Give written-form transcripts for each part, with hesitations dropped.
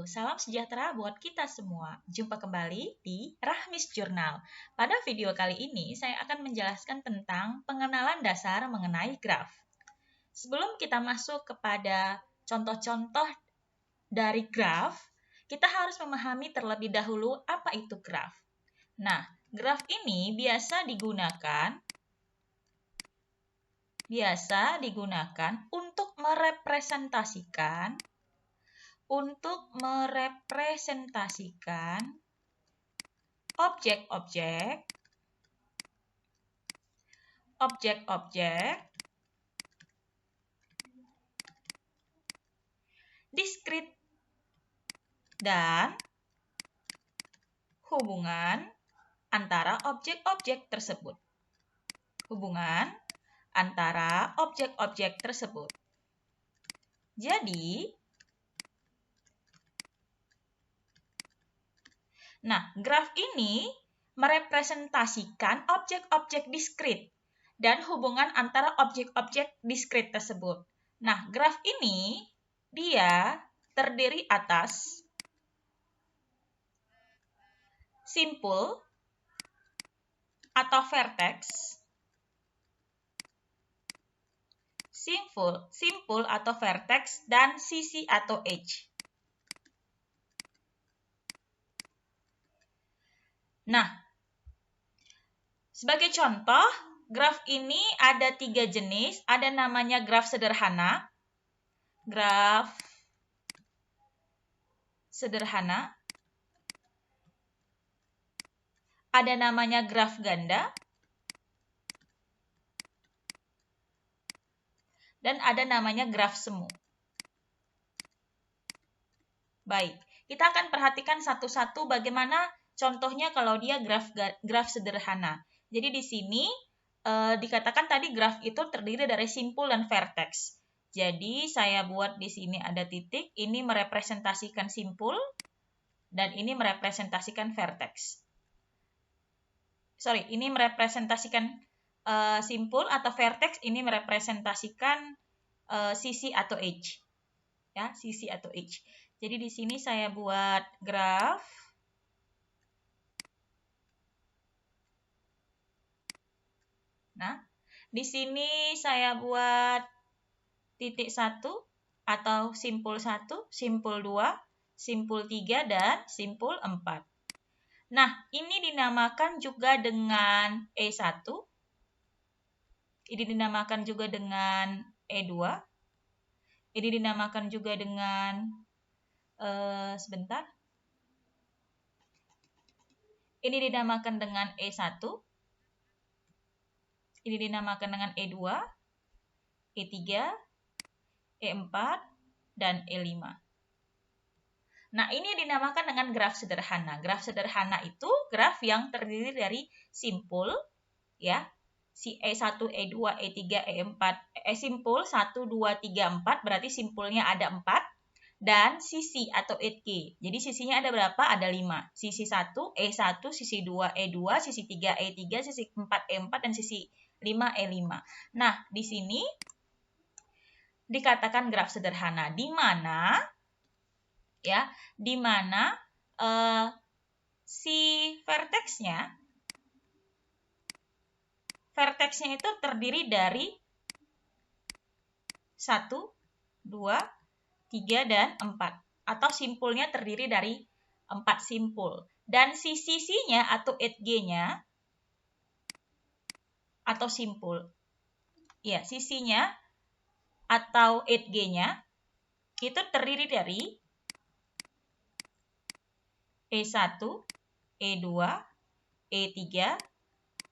wabarakatuh. Salam sejahtera buat kita semua. Jumpa kembali di Rahmis Jurnal. Pada video kali ini, saya akan menjelaskan tentang pengenalan dasar mengenai graf. Sebelum kita masuk kepada contoh-contoh dari graf, kita harus memahami terlebih dahulu apa itu graf. Nah, graf ini biasa digunakan untuk merepresentasikan objek-objek diskrit dan hubungan antara objek-objek tersebut. Jadi, graf ini merepresentasikan objek-objek diskrit dan hubungan antara objek-objek diskrit tersebut. Nah, graf ini dia terdiri atas simpul atau vertex, dan sisi atau edge. Nah, sebagai contoh, graf ini ada 3 jenis. Ada namanya graf sederhana, ada namanya graf ganda, dan ada namanya graf semu. Baik, kita akan perhatikan satu-satu bagaimana contohnya kalau dia graf sederhana. Jadi di sini dikatakan tadi graf itu terdiri dari simpul dan vertex. Jadi saya buat di sini ada titik, ini merepresentasikan simpul dan ini merepresentasikan vertex. Ini merepresentasikan simpul atau vertex, ini merepresentasikan sisi atau edge. Ya, sisi atau edge. Jadi di sini saya buat graf. Nah, di sini saya buat titik 1 atau simpul 1, simpul 2, simpul 3, dan simpul 4. Nah, ini dinamakan juga dengan E1. Ini dinamakan juga dengan E2. Ini dinamakan juga dengan Ini dinamakan dengan E1. Ini dinamakan dengan E2, E3, E4, dan E5. Nah, ini dinamakan dengan graf sederhana. Graf sederhana itu graf yang terdiri dari simpul, ya, si E1, E2, E3, E4, simpul 1, 2, 3, 4, berarti simpulnya ada 4, dan sisi atau edge. Jadi sisinya ada berapa? Ada 5. Sisi 1, E1, sisi 2, E2, sisi 3, E3, sisi 4, E4, dan sisi 5, E5. Nah, di sini dikatakan graf sederhana, di mana si vertexnya itu terdiri dari 1, 2, 3, dan 4. Atau simpulnya terdiri dari 4 simpul. Dan sisinya atau edge-nya atau simpul. Ya, sisinya atau edge-nya itu terdiri dari E1, E2, E3,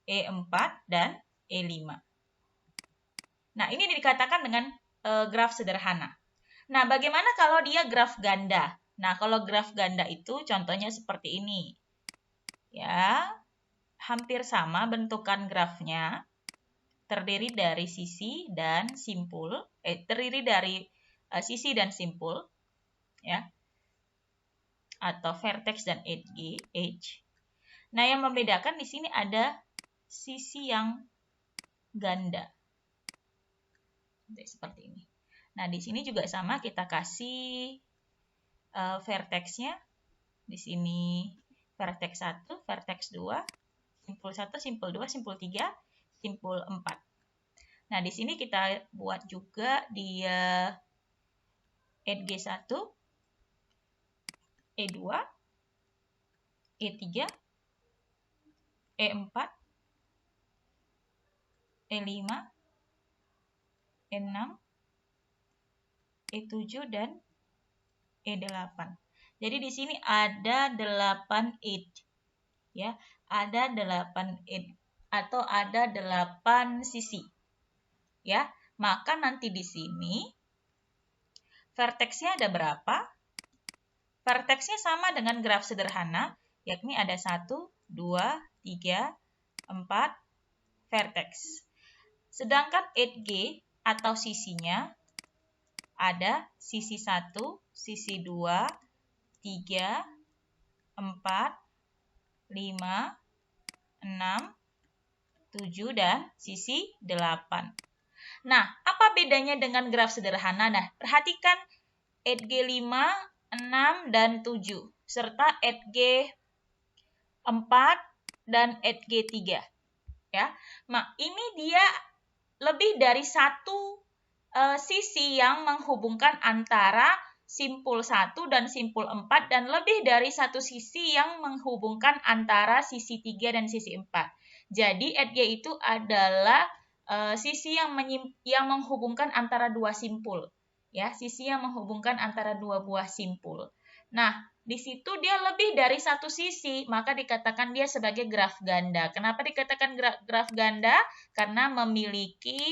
E4, dan E5. Nah, ini dikatakan dengan graf sederhana. Nah, bagaimana kalau dia graf ganda? Nah, kalau graf ganda itu contohnya seperti ini. Ya, hampir sama bentukan grafnya. Terdiri dari sisi dan simpul, sisi dan simpul, ya, atau vertex dan edge. Nah, yang membedakan di sini ada sisi yang ganda, seperti ini. Nah, di sini juga sama, kita kasih vertexnya. Di sini vertex 1, vertex 2, simpul 1, simpul 2, simpul 3, simpul 4. Nah, di sini kita buat juga dia EG1, E2, E3, E4, E5, E6, E7, dan E8. Jadi di sini ada 8 edge. Ya, ada 8 edge atau ada 8 sisi. Ya, maka nanti di sini vertexnya ada berapa? Vertexnya sama dengan graf sederhana, yakni ada 1, 2, 3, 4 vertex. Sedangkan edge atau sisinya ada sisi 1, sisi 2, 3, 4, 5, 6, 7, dan sisi 8. Nah, apa bedanya dengan graf sederhana? Nah, perhatikan edge 5, 6, dan 7, serta edge 4 dan edge 3. Ya, ini dia lebih dari satu sisi yang menghubungkan antara simpul 1 dan simpul 4, dan lebih dari satu sisi yang menghubungkan antara sisi 3 dan sisi 4. Jadi edge itu adalah sisi yang menghubungkan antara dua simpul. Ya, sisi yang menghubungkan antara dua buah simpul. Nah, di situ dia lebih dari satu sisi, maka dikatakan dia sebagai graf ganda. Kenapa dikatakan graf ganda? Karena memiliki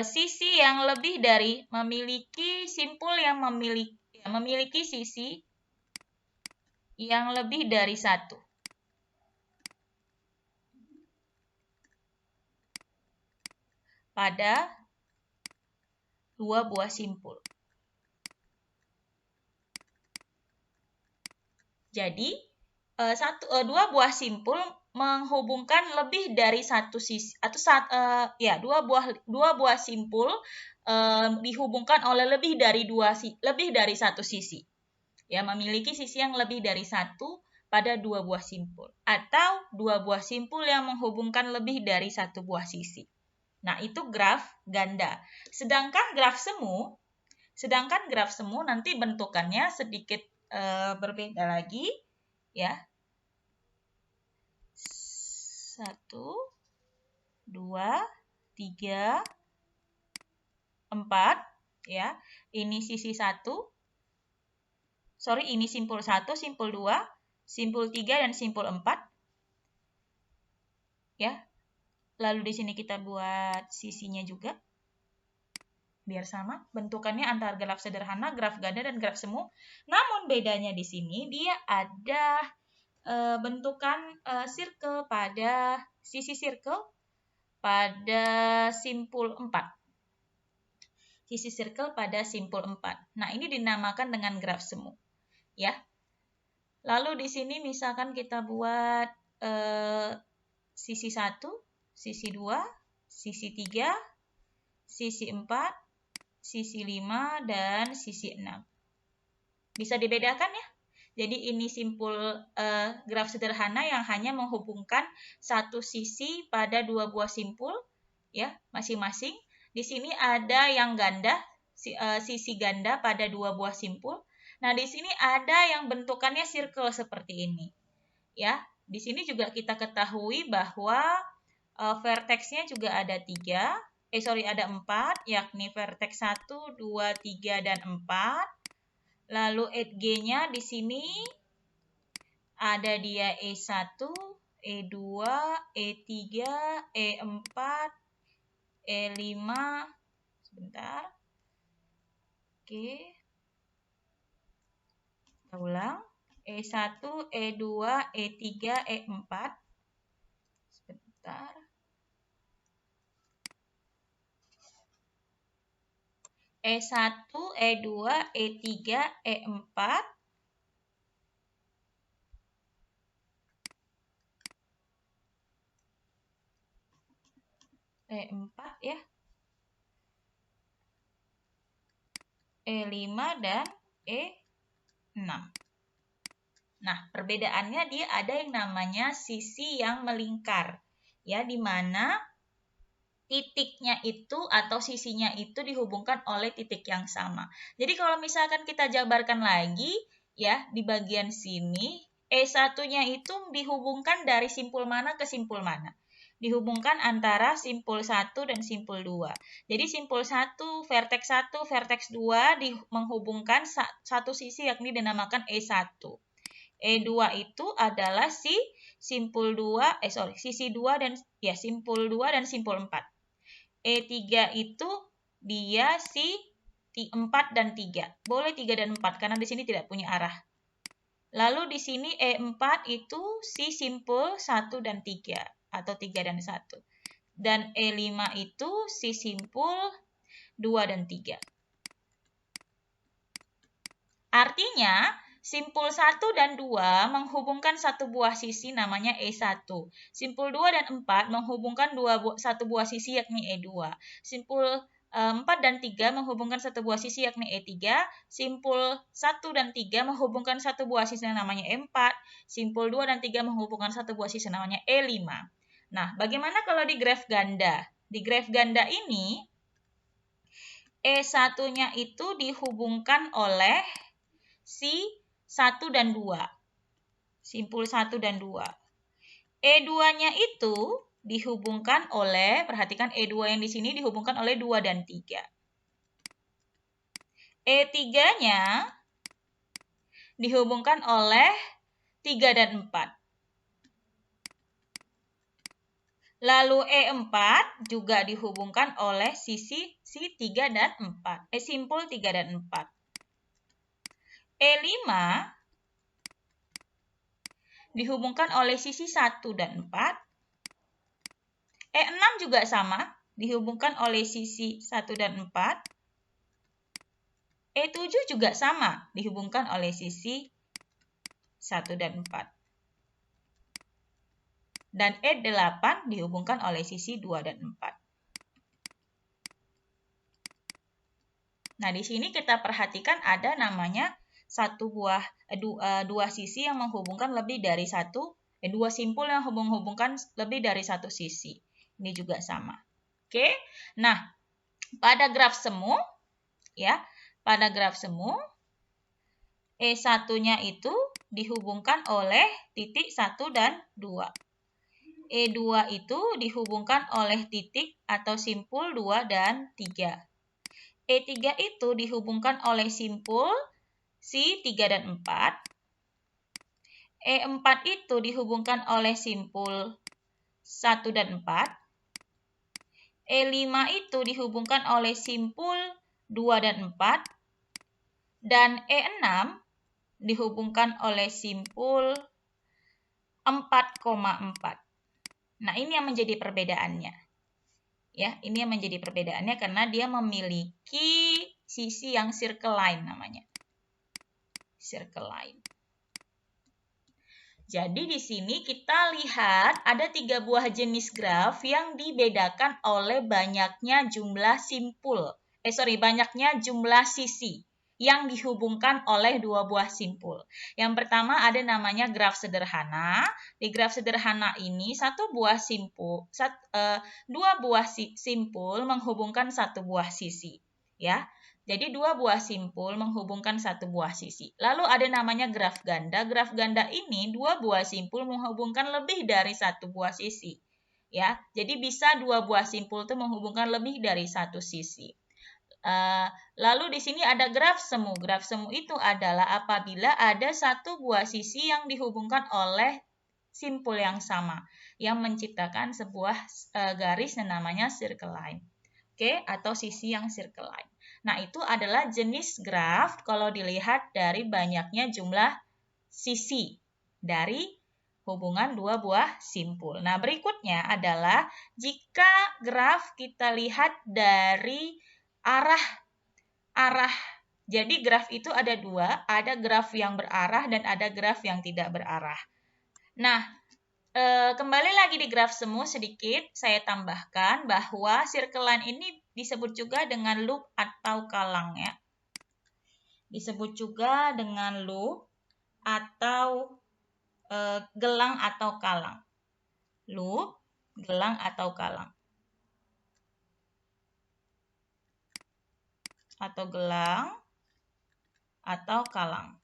sisi yang lebih dari, memiliki simpul yang memiliki sisi yang lebih dari satu. Pada dua buah simpul. Jadi, dua buah simpul menghubungkan lebih dari satu sisi, atau dua buah simpul dihubungkan oleh lebih dari satu sisi. Ya, memiliki sisi yang lebih dari satu pada dua buah simpul, atau dua buah simpul yang menghubungkan lebih dari satu buah sisi. Nah, itu graf ganda. Sedangkan graf semu nanti bentukannya sedikit berbeda lagi, ya. 1, 2, 3, 4, ya. Ini sisi 1. Ini simpul 1, simpul 2, simpul 3, dan simpul 4. Ya. Lalu di sini kita buat sisinya juga. Biar sama bentukannya antara graf sederhana, graf ganda, dan graf semu. Namun bedanya di sini dia ada bentukan circle pada sisi circle pada simpul 4. Sisi circle pada simpul 4. Nah, ini dinamakan dengan graf semu. Ya. Lalu di sini misalkan kita buat sisi 1, sisi 2, sisi 3, sisi 4, sisi 5, dan sisi 6. Bisa dibedakan ya? Jadi ini simpul graf sederhana yang hanya menghubungkan satu sisi pada dua buah simpul, ya, masing-masing. Di sini ada yang ganda, sisi ganda pada dua buah simpul. Nah, di sini ada yang bentukannya circle seperti ini. Ya, di sini juga kita ketahui bahwa vertexnya juga ada 4, yakni vertex 1, 2, 3, dan 4. Lalu edge-nya di sini ada dia E1, E2, E3, E4, E5. Sebentar. Oke. Kita ulang. E1, E2, E3, E4. Sebentar. E1, E2, E3, E4. E4 ya. E5 dan E6. Nah, perbedaannya dia ada yang namanya sisi yang melingkar. Ya, di mana titiknya itu atau sisinya itu dihubungkan oleh titik yang sama. Jadi kalau misalkan kita jabarkan lagi ya di bagian sini, E1-nya itu dihubungkan dari simpul mana ke simpul mana? Dihubungkan antara simpul 1 dan simpul 2. Jadi simpul 1, vertex 1, vertex 2 menghubungkan satu sisi yakni dinamakan E1. E2 itu adalah simpul 2, sisi 2 dan ya simpul 2 dan simpul 4. E3 itu dia 4 dan 3. Boleh 3 dan 4 karena di sini tidak punya arah. Lalu di sini E4 itu simpul 1 dan 3 atau 3 dan 1. Dan E5 itu simpul 2 dan 3. Artinya simpul 1 dan 2 menghubungkan satu buah sisi namanya E1. Simpul 2 dan 4 menghubungkan satu buah sisi yakni E2. Simpul 4 dan 3 menghubungkan satu buah sisi yakni E3. Simpul 1 dan 3 menghubungkan satu buah sisi yang namanya E4. Simpul 2 dan 3 menghubungkan satu buah sisi namanya E5. Nah, bagaimana kalau di graf ganda? Di graf ganda ini E1-nya itu dihubungkan oleh 1 dan 2. Simpul 1 dan 2. E2-nya itu dihubungkan oleh, perhatikan E2 yang di sini dihubungkan oleh 2 dan 3. E3-nya dihubungkan oleh 3 dan 4. Lalu E4 juga dihubungkan oleh sisi 3 dan 4. Simpul 3 dan 4. E5 dihubungkan oleh sisi 1 dan 4. E6 juga sama, dihubungkan oleh sisi 1 dan 4. E7 juga sama, dihubungkan oleh sisi 1 dan 4. Dan E8 dihubungkan oleh sisi 2 dan 4. Nah, di sini kita perhatikan ada namanya dua sisi yang menghubungkan lebih dari dua simpul yang menghubungkan lebih dari satu sisi. Ini juga sama. Oke. Nah, pada graf semu ya, pada graf semu E1-nya itu dihubungkan oleh titik 1 dan 2. E2 itu dihubungkan oleh titik atau simpul 2 dan 3. E3 itu dihubungkan oleh simpul 3 dan 4. E4 itu dihubungkan oleh simpul 1 dan 4. E5 itu dihubungkan oleh simpul 2 dan 4. Dan E6 dihubungkan oleh simpul 4,4. Nah, ini yang menjadi perbedaannya. Ya, ini yang menjadi perbedaannya karena dia memiliki sisi yang circle line namanya. Circle line. Jadi di sini kita lihat ada 3 buah jenis graf yang dibedakan oleh banyaknya jumlah simpul. Banyaknya jumlah sisi yang dihubungkan oleh 2 buah simpul. Yang pertama ada namanya graf sederhana. Di graf sederhana ini 2 buah simpul menghubungkan 1 buah sisi. Ya, jadi 2 buah simpul menghubungkan 1 buah sisi. Lalu ada namanya graf ganda. Graf ganda ini 2 buah simpul menghubungkan lebih dari 1 buah sisi. Ya, jadi bisa 2 buah simpul itu menghubungkan lebih dari 1 sisi. Lalu di sini ada graf semu. Graf semu itu adalah apabila ada 1 buah sisi yang dihubungkan oleh simpul yang sama, yang menciptakan sebuah garis yang namanya circle line. Oke, atau sisi yang circle line. Nah, itu adalah jenis graf kalau dilihat dari banyaknya jumlah sisi dari hubungan 2 buah simpul. Nah, berikutnya adalah jika graf kita lihat dari arah. Jadi graf itu ada 2, ada graf yang berarah dan ada graf yang tidak berarah. Nah, kembali lagi di graf semu sedikit, saya tambahkan bahwa circle line ini disebut juga dengan loop atau kalang ya. Disebut juga dengan loop atau gelang atau kalang. Loop, gelang atau kalang. Atau gelang atau kalang.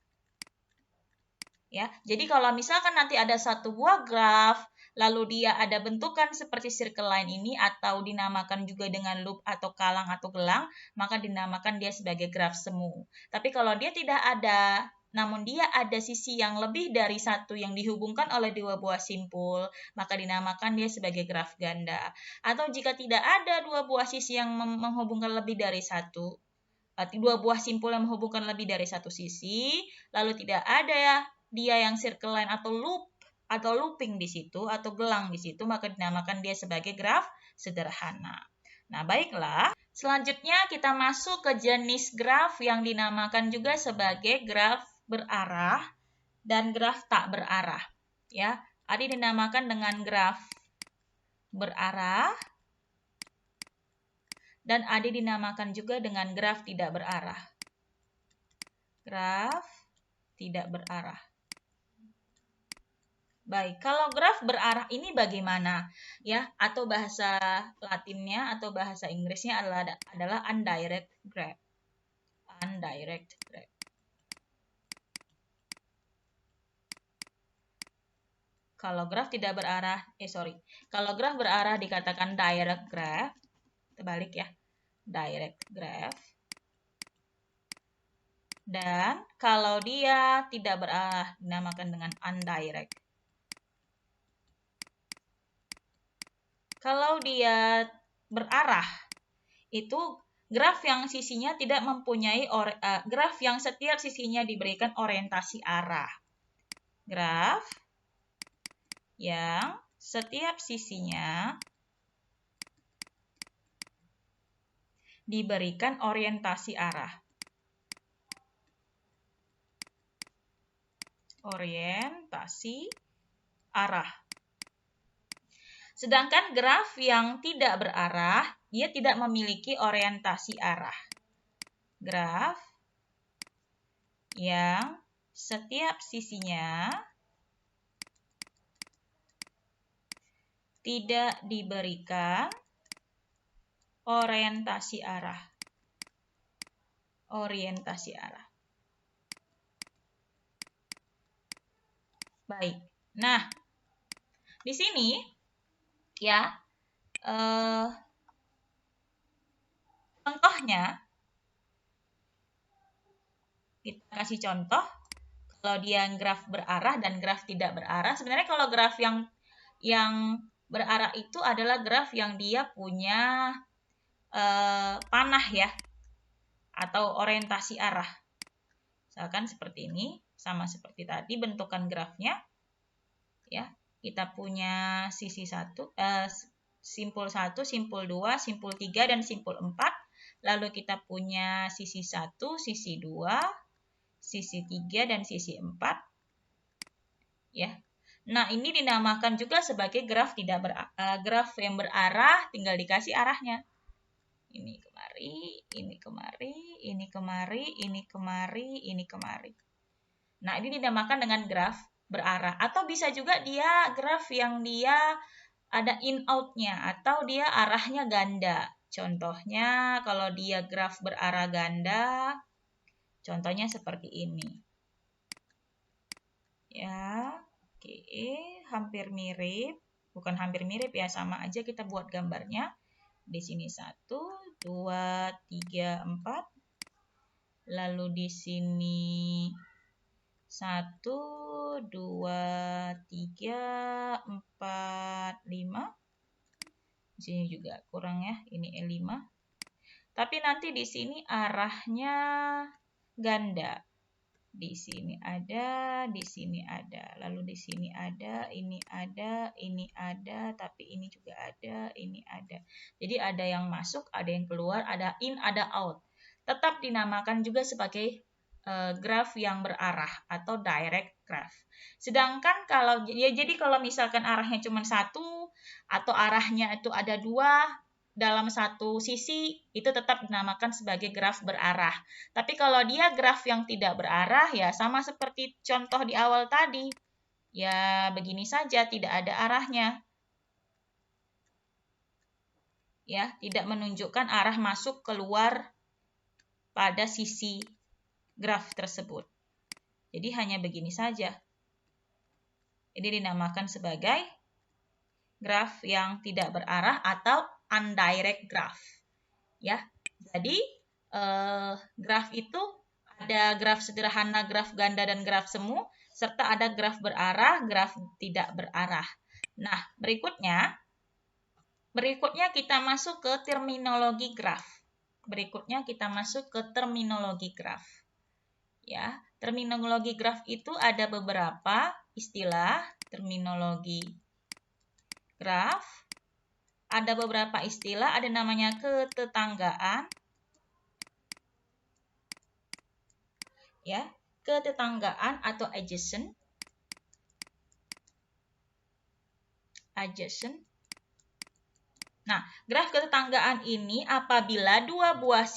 Ya, jadi kalau misalkan nanti ada satu buah graf, lalu dia ada bentukan seperti circle line ini atau dinamakan juga dengan loop atau kalang atau gelang, maka dinamakan dia sebagai graf semu. Tapi kalau dia tidak ada, namun dia ada sisi yang lebih dari satu yang dihubungkan oleh dua buah simpul, maka dinamakan dia sebagai graf ganda. Atau jika tidak ada dua buah sisi yang menghubungkan lebih dari satu, dua buah simpul yang menghubungkan lebih dari satu sisi, lalu tidak ada ya dia yang circle line atau loop atau looping di situ atau gelang di situ, maka dinamakan dia sebagai graf sederhana. Nah, baiklah. Selanjutnya kita masuk ke jenis graf yang dinamakan juga sebagai graf berarah dan graf tak berarah. Ya, ada dinamakan dengan graf berarah dan ada dinamakan juga dengan graf tidak berarah. Graf tidak berarah. Baik, kalau graf berarah ini bagaimana? Ya, atau bahasa Latinnya atau bahasa Inggrisnya adalah undirect graph. Undirect graph. Kalau graf tidak berarah, Kalau graf berarah dikatakan direct graph. Terbalik ya. Direct graph. Dan kalau dia tidak berarah dinamakan dengan undirect. Kalau dia berarah, itu graf yang sisinya tidak mempunyai graf yang setiap sisinya diberikan orientasi arah. Graf yang setiap sisinya diberikan orientasi arah. Orientasi arah. Sedangkan graf yang tidak berarah, dia tidak memiliki orientasi arah. Graf yang setiap sisinya tidak diberikan orientasi arah. Orientasi arah. Baik. Nah, di sini ya contohnya kita kasih contoh kalau dia graf berarah dan graf tidak berarah. Sebenarnya kalau graf yang berarah itu adalah graf yang dia punya panah ya atau orientasi arah. Misalkan seperti ini, sama seperti tadi bentukan grafnya. Ya, kita punya sisi simpul 1, simpul 2, simpul 3 dan simpul 4. Lalu kita punya sisi 1, sisi 2, sisi 3 dan sisi 4. Ya. Nah, ini dinamakan juga sebagai graf graf yang berarah, tinggal dikasih arahnya. Ini kemari, ini kemari, ini kemari, ini kemari, ini kemari. Nah, ini dinamakan dengan graf berarah. Atau bisa juga dia graf yang dia ada in-out-nya atau dia arahnya ganda. Contohnya kalau dia graf berarah ganda, contohnya seperti ini. Ya, oke, hampir mirip. Bukan hampir mirip ya, sama aja kita buat gambarnya. Di sini 1, 2, 3, 4. Lalu di sini 1, 2, 3, 4, 5. Di sini juga kurang ya, ini E5. Tapi nanti di sini arahnya ganda. Di sini ada, di sini ada. Lalu di sini ada, ini ada, ini ada, tapi ini juga ada, ini ada. Jadi ada yang masuk, ada yang keluar, ada in, ada out. Tetap dinamakan juga sebagai graf yang berarah atau direct graph. Sedangkan kalau misalkan arahnya cuma satu atau arahnya itu ada dua, dalam satu sisi, itu tetap dinamakan sebagai graf berarah. Tapi kalau dia graf yang tidak berarah, ya sama seperti contoh di awal tadi. Ya begini saja, tidak ada arahnya. Ya, tidak menunjukkan arah masuk keluar pada sisi graf tersebut. Jadi hanya begini saja. Ini dinamakan sebagai graf yang tidak berarah atau undirect graph. Ya, jadi graf itu ada graf sederhana, graf ganda, dan graf semu, serta ada graf berarah, graf tidak berarah. Nah, berikutnya kita masuk ke terminologi graf. Ya, terminologi graf itu ada beberapa istilah terminologi graf. Ada beberapa istilah, ada namanya ketetanggaan. Ya, ketetanggaan atau adjacent. Nah, graf ketetanggaan ini apabila dua buah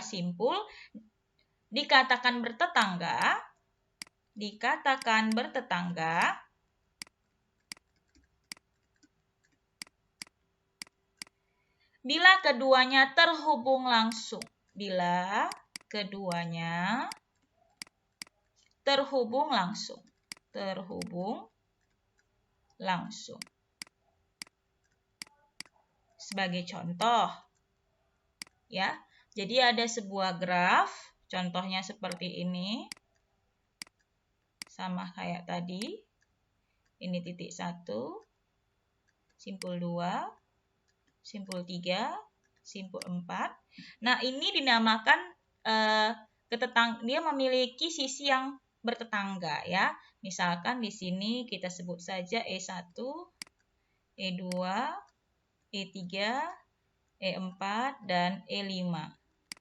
simpul dikatakan bertetangga bila keduanya terhubung langsung. Sebagai contoh, ya. Jadi ada sebuah graf, contohnya seperti ini. Sama kayak tadi. Ini titik 1, simpul 2, simpul 3, simpul 4. Nah, ini dinamakan dia memiliki sisi yang bertetangga, ya. Misalkan di sini kita sebut saja E1, E2, E3, E4, dan E5.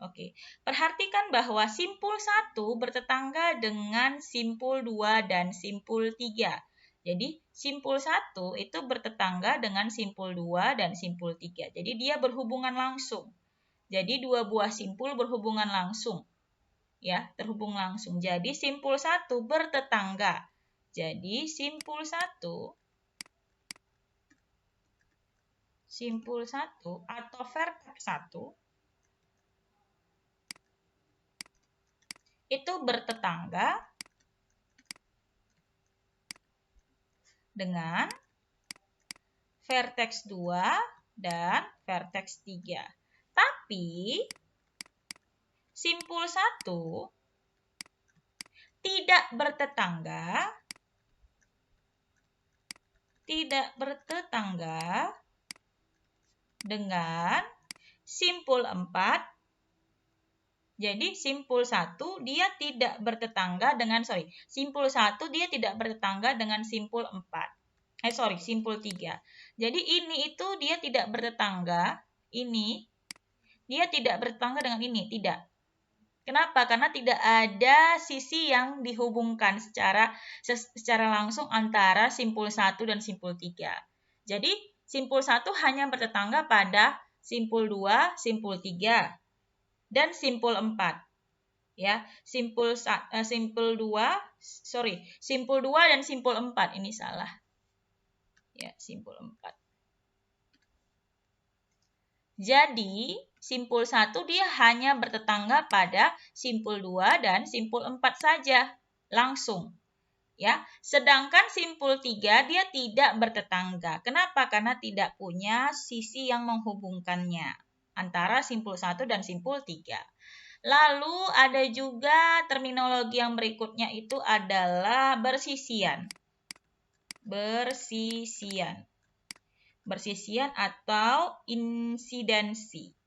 Oke, perhatikan bahwa simpul 1 bertetangga dengan simpul 2 dan simpul 3. Jadi, simpul 1 itu bertetangga dengan simpul 2 dan simpul 3. Jadi, dia berhubungan langsung. Jadi, dua buah simpul berhubungan langsung. Ya, terhubung langsung. Jadi, simpul 1 bertetangga. Jadi, simpul 1 atau vertex 1 itu bertetangga dengan vertex 2 dan vertex 3. Tapi simpul 1 tidak bertetangga dengan simpul 4. Jadi simpul 1 dia tidak bertetangga dengan simpul 1 dia tidak bertetangga dengan simpul 4. Simpul 3. Jadi ini itu dia tidak bertetangga, ini dia tidak bertetangga dengan ini, tidak. Kenapa? Karena tidak ada sisi yang dihubungkan secara langsung antara simpul 1 dan simpul 3. Jadi simpul 1 hanya bertetangga pada simpul 2, simpul 3. Dan simpul 4. Ya, simpul 2 dan simpul 4 ini salah. Ya, simpul 4. Jadi, simpul 1 dia hanya bertetangga pada simpul 2 dan simpul 4 saja, langsung. Ya, sedangkan simpul 3 dia tidak bertetangga. Kenapa? Karena tidak punya sisi yang menghubungkannya antara simpul 1 dan simpul 3. Lalu ada juga terminologi yang berikutnya itu adalah bersisian. Bersisian atau insidensi.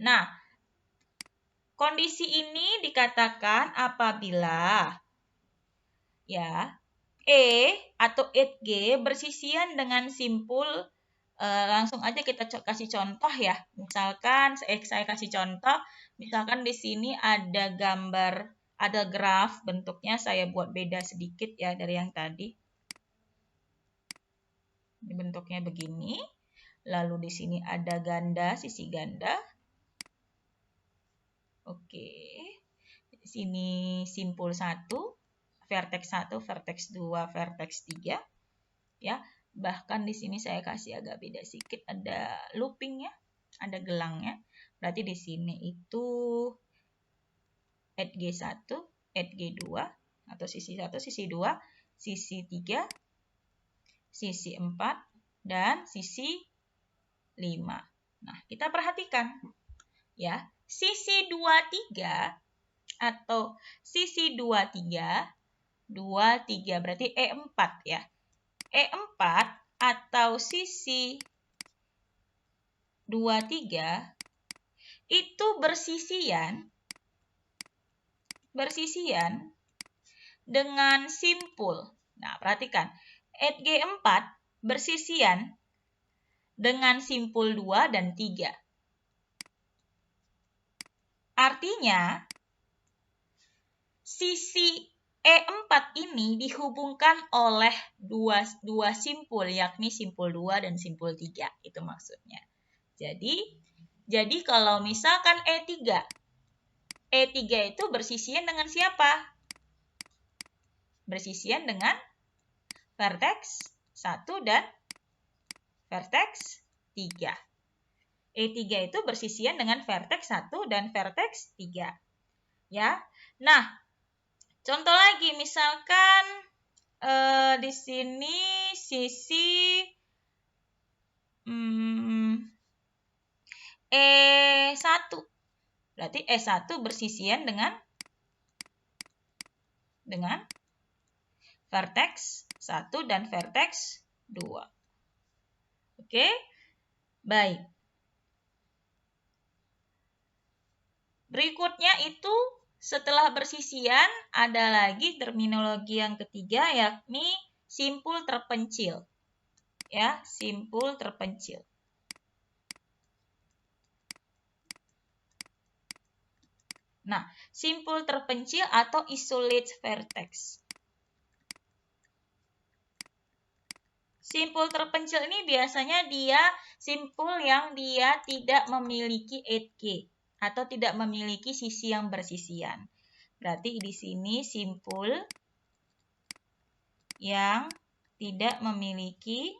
Nah, kondisi ini dikatakan apabila E atau G bersisian dengan simpul, langsung aja kita kasih contoh ya. Misalkan saya kasih contoh, misalkan di sini ada gambar ada graf, bentuknya saya buat beda sedikit ya dari yang tadi. Ini bentuknya begini. Lalu di sini ada ganda, sisi ganda. Oke. Di sini simpul 1, vertex 1, vertex 2, vertex 3. Ya. Bahkan di sini saya kasih agak beda sedikit, ada loopingnya, ada gelangnya. Berarti di sini itu G1, G2, atau sisi 1, sisi 2, sisi 3, sisi 4, dan sisi 5. Nah, kita perhatikan ya, sisi 23 atau sisi 23, 23 berarti E4 ya. E4 atau sisi 23 itu bersisian dengan simpul. Nah, perhatikan. G4 bersisian dengan simpul 2 dan 3. Artinya, sisi E4 ini dihubungkan oleh dua simpul, yakni simpul 2 dan simpul 3. Itu maksudnya. Jadi kalau misalkan E3 itu bersisian dengan siapa? Bersisian dengan vertex 1 dan vertex 3. E3 itu bersisian dengan vertex 1 dan vertex 3. Ya. Nah, contoh lagi, misalkan di sini sisi E1. Berarti E1 bersisian dengan vertex 1 dan vertex 2. Oke? Baik. Berikutnya itu setelah bersisian, ada lagi terminologi yang ketiga, yakni simpul terpencil. Ya, simpul terpencil. Nah, simpul terpencil atau isolate vertex. Simpul terpencil ini biasanya dia simpul yang dia tidak memiliki edge atau tidak memiliki sisi yang bersisian. Berarti di sini simpul yang tidak memiliki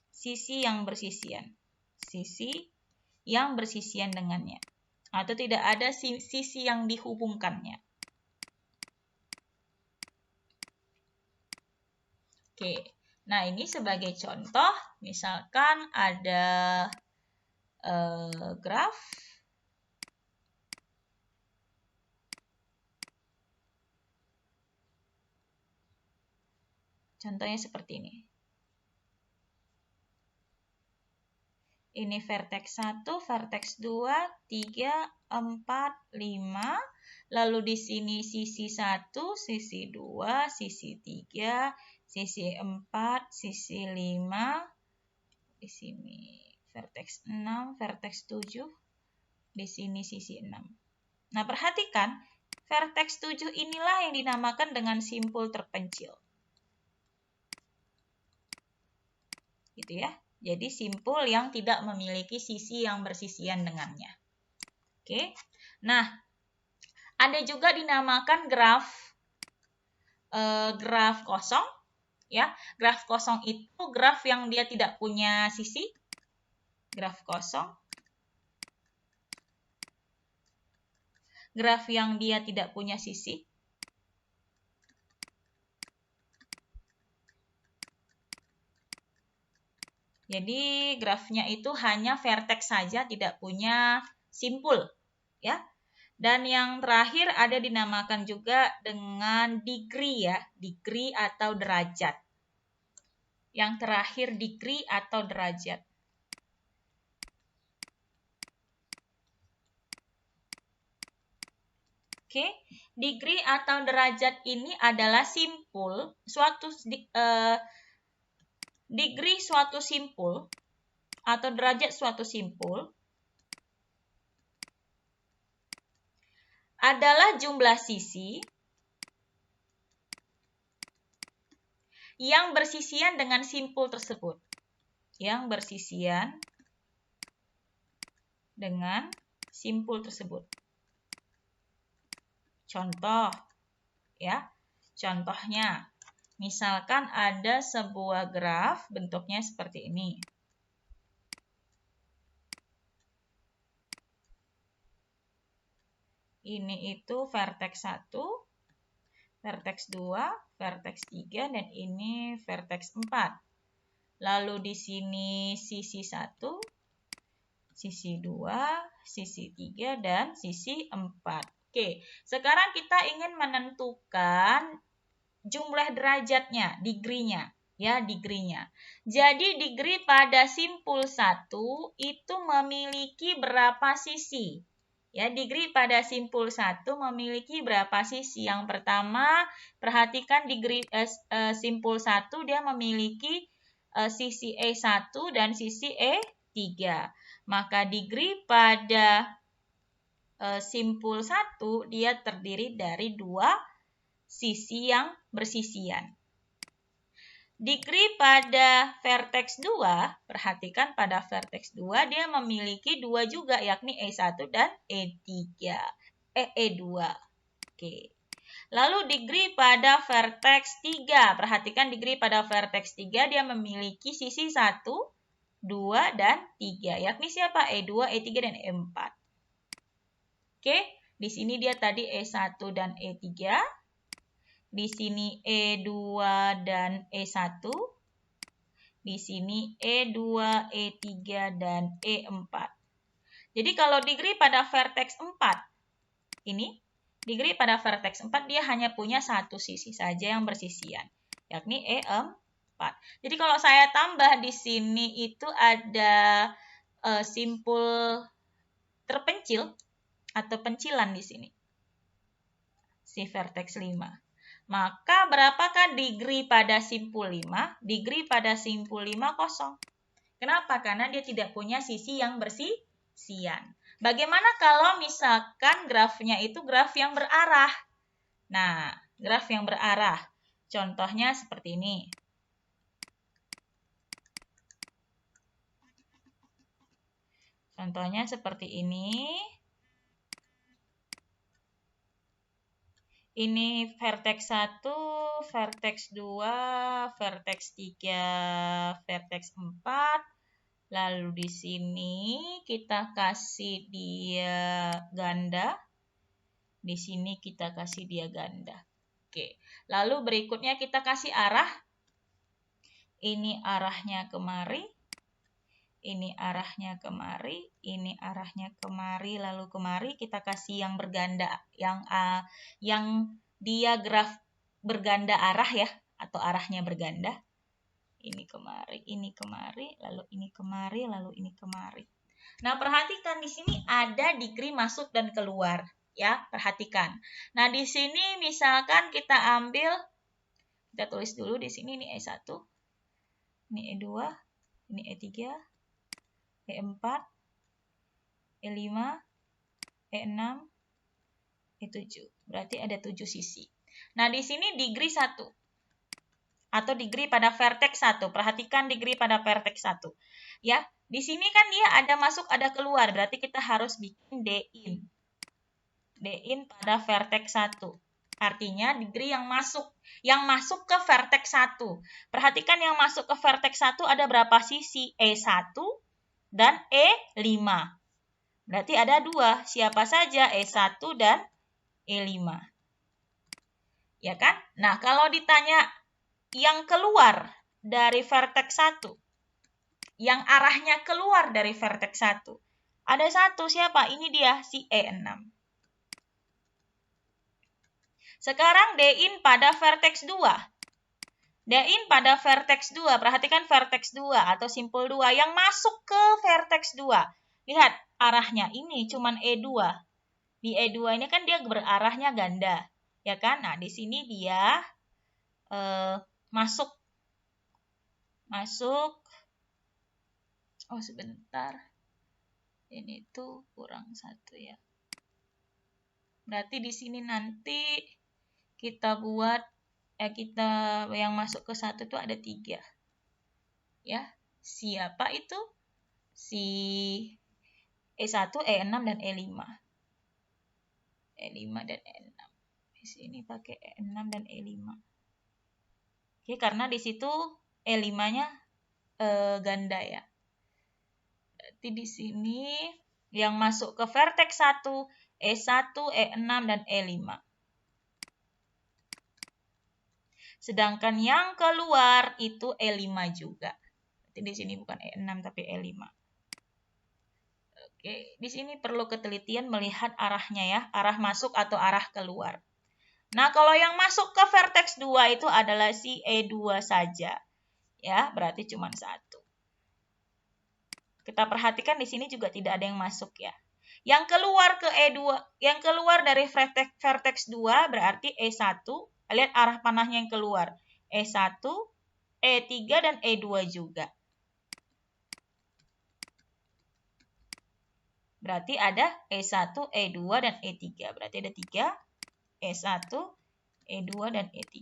sisi yang bersisian. Sisi yang bersisian dengannya. Atau tidak ada sisi yang dihubungkannya. Oke. Nah, ini sebagai contoh, misalkan ada graf. Contohnya seperti ini. Ini vertex 1, vertex 2, 3, 4, 5. Lalu di sini sisi 1, sisi 2, sisi 3, sisi 4, sisi 5. Di sini vertex 6, vertex 7. Di sini sisi 6. Nah, perhatikan, vertex 7 inilah yang dinamakan dengan simpul terpencil. Gitu ya. Jadi simpul yang tidak memiliki sisi yang bersisian dengannya. Oke. Nah, ada juga dinamakan graf kosong. Ya, graf kosong itu graf yang dia tidak punya sisi. Graf kosong. Graf yang dia tidak punya sisi. Jadi grafnya itu hanya vertex saja, tidak punya simpul, ya. Dan yang terakhir ada dinamakan juga dengan degree ya, degree atau derajat. Yang terakhir degree atau derajat. Oke, degree atau derajat ini adalah simpul degree suatu simpul atau derajat suatu simpul adalah jumlah sisi yang bersisian dengan simpul tersebut. Yang bersisian dengan simpul tersebut. Contoh, ya. Contohnya, misalkan ada sebuah graf bentuknya seperti ini. Ini itu vertex 1, vertex 2, vertex 3, dan ini vertex 4. Lalu di sini sisi 1, sisi 2, sisi 3, dan sisi 4. Oke, sekarang kita ingin menentukan jumlah derajatnya, degree-nya. Ya, degree-nya. Jadi, degree pada simpul 1 itu memiliki berapa sisi? Ya, degree pada simpul 1 memiliki berapa sisi? Yang pertama, perhatikan degree simpul 1 dia memiliki sisi E1 dan sisi E3. Maka degree pada simpul 1 dia terdiri dari dua sisi yang bersisian. Degree pada vertex 2, perhatikan pada vertex 2 dia memiliki dua juga, yakni E1 dan E2. Oke. Lalu degree pada vertex 3, perhatikan degree pada vertex 3 dia memiliki sisi 1, 2, dan 3, yakni siapa? E2, E3, dan E4. Oke, di sini dia tadi E1 dan E3. Di sini E2 dan E1. Di sini E2, E3, dan E4. Jadi kalau degree pada vertex 4, ini degree pada vertex 4 dia hanya punya satu sisi saja yang bersisian, yakni E4. Jadi kalau saya tambah di sini itu ada simpul terpencil atau pencilan di sini. Si vertex 5. Maka berapakah degree pada simpul 5? Degree pada simpul 5 kosong. Kenapa? Karena dia tidak punya sisi yang bersisian. Bagaimana kalau misalkan grafnya itu graf yang berarah? Nah, graf yang berarah. Contohnya seperti ini. Contohnya seperti ini. Ini vertex 1, vertex 2, vertex 3, vertex 4. Lalu di sini kita kasih dia ganda. Di sini kita kasih dia ganda. Oke. Lalu berikutnya kita kasih arah. Ini arahnya kemari. Ini arahnya kemari, ini arahnya kemari, lalu kemari kita kasih yang berganda, yang dia graf berganda arah ya, atau arahnya berganda. Ini kemari, lalu ini kemari, lalu ini kemari. Nah, perhatikan di sini ada degree masuk dan keluar, ya, perhatikan. Nah, di sini misalkan kita ambil, kita tulis dulu di sini ini E1, ini E2, ini E3, E4, E5, E6, E7. Berarti ada 7 sisi. Nah, di sini degree 1. Atau degree pada vertex 1. Perhatikan degree pada vertex 1. Ya, di sini kan dia ada masuk, ada keluar. Berarti kita harus bikin D-in. D-in pada vertex 1. Artinya degree yang masuk ke vertex 1. Perhatikan yang masuk ke vertex 1 ada berapa sisi? E1 dan E5. Berarti ada dua. Siapa saja? E1 dan E5. Ya kan? Nah, kalau ditanya yang keluar dari vertex 1, yang arahnya keluar dari vertex 1, ada satu. Siapa? Ini dia, si E6. Sekarang D-in pada vertex 2. D-in pada vertex 2. Perhatikan vertex 2 atau simpul 2 yang masuk ke vertex 2. Lihat, arahnya ini cuman E2. Di E2 ini kan dia berarahnya ganda. Ya kan? Nah, di sini dia masuk. Oh, sebentar. Ini tuh kurang satu ya. Berarti di sini nanti kita buat kita yang masuk ke 1 itu ada 3. Ya. Siapa itu? Si E1, E6 dan E5. E5 dan E6. Di sini pakai E6 dan E5. Oke, karena di situ E5-nya ganda ya. Berarti di sini yang masuk ke vertex 1, E1, E6 dan E5. Sedangkan yang keluar itu E5 juga. Berarti di sini bukan E6 tapi E5. Oke, di sini perlu ketelitian melihat arahnya ya, arah masuk atau arah keluar. Nah, kalau yang masuk ke vertex 2 itu adalah si E2 saja. Ya, berarti cuma 1. Kita perhatikan di sini juga tidak ada yang masuk ya. Yang keluar ke E2, yang keluar dari vertex 2 berarti E1. Lihat arah panahnya yang keluar. E1, E3 dan E2 juga. Berarti ada E1, E2 dan E3. Berarti ada 3. E1, E2 dan E3.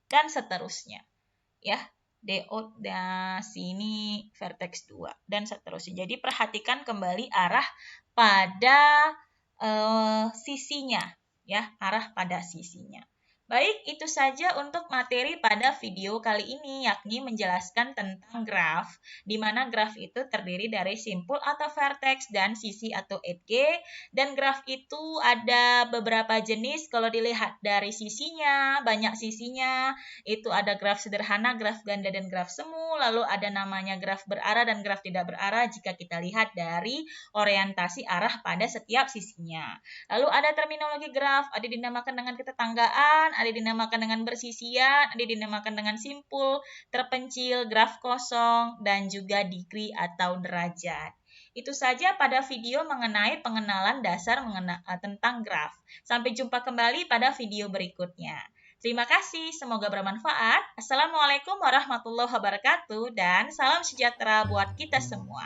Dan seterusnya. Ya, DO sini vertex 2 dan seterusnya. Jadi perhatikan kembali arah pada sisinya ya, arah pada sisinya. Baik, itu saja untuk materi pada video kali ini, yakni menjelaskan tentang graf, di mana graf itu terdiri dari simpul atau vertex dan sisi atau edge, dan graf itu ada beberapa jenis. Kalau dilihat dari sisinya, banyak sisinya, itu ada graf sederhana, graf ganda, dan graf semu, lalu ada namanya graf berarah dan graf tidak berarah jika kita lihat dari orientasi arah pada setiap sisinya. Lalu ada terminologi graf, ada dinamakan dengan ketetanggaan, ada dinamakan dengan bersisian, ada dinamakan dengan simpul, terpencil, graf kosong, dan juga degree atau derajat. Itu saja pada video mengenai pengenalan dasar tentang graf. Sampai jumpa kembali pada video berikutnya. Terima kasih, semoga bermanfaat. Assalamualaikum warahmatullahi wabarakatuh dan salam sejahtera buat kita semua.